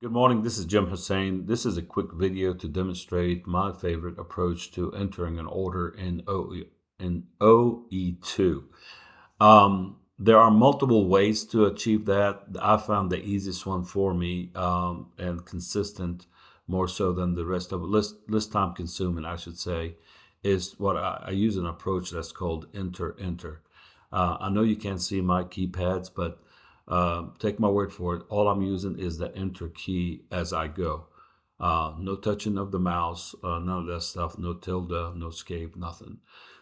Good morning, this is Jim Hussein. This is a quick video to demonstrate my favorite approach to entering an order in OE2. There are multiple ways to achieve that. I found the easiest one for me and consistent more so than the rest of it. Less time consuming, I should say, is what I use an approach that's called enter. I know you can't see my keypads, but take my word for it. All I'm using is the enter key as I go. No touching of the mouse, none of that stuff, no tilde, no escape, nothing.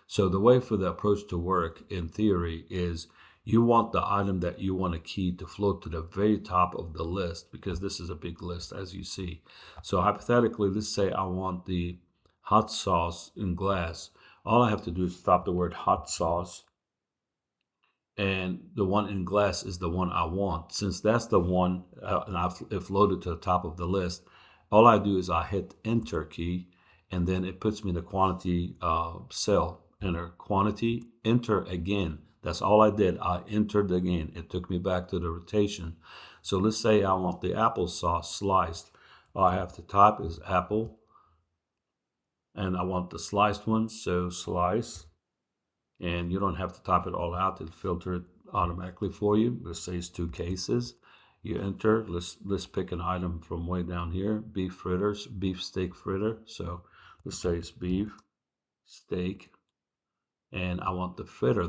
So the way for the approach to work in theory is you want the item that you want to key to float to the very top of the list because this is a big list as you see. So hypothetically, let's say I want the hot sauce in glass. All I have to do is stop the word hot sauce, and the one in glass is the one I want. Since that's the one, and it's loaded to the top of the list, all I do is I hit enter key, and then it puts me in the quantity cell. Enter quantity, enter again. That's all I did. I entered again. It took me back to the rotation. So let's say I want the applesauce sliced. All I have to type is apple, and I want the sliced one, so slice. And you don't have to type it all out. It'll filter it automatically for you. Let's say it's 2 cases. You enter. Let's pick an item from way down here. Beef fritters, beef steak fritter. So let's say it's beef steak, and I want the fritter.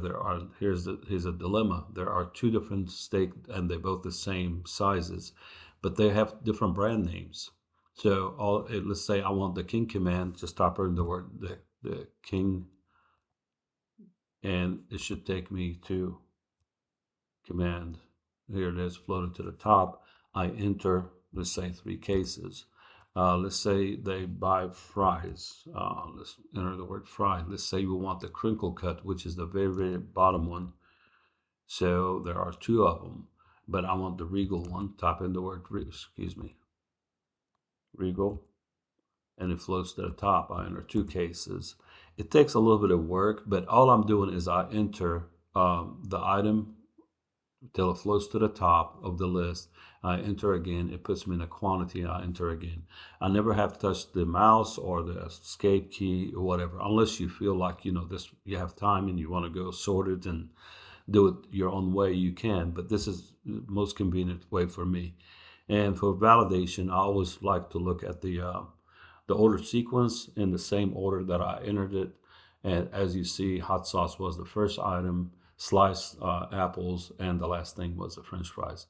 Here's a dilemma. There are 2 different steak, and they're both the same sizes, but they have different brand names. So let's say I want the King command. Just type in the word the King, and it should take me to command. Here it is, floated to the top. I enter, let's say 3 cases. Let's say they buy fries. Let's enter the word fry. Let's say we want the crinkle cut, which is the very bottom one. So there are 2 of them, but I want the regal one. Type in the word, regal, and it floats to the top. I enter 2 cases. It takes a little bit of work, but all I'm doing is I enter the item till it floats to the top of the list. I enter again. It puts me in a quantity. I enter again. I never have to touch the mouse or the escape key or whatever, unless you feel like you have time and you want to go sort it and do it your own way. You can, but this is the most convenient way for me. And for validation, I always like to look at the order sequence in the same order that I entered it. And as you see, hot sauce was the first item, sliced apples, and the last thing was the French fries.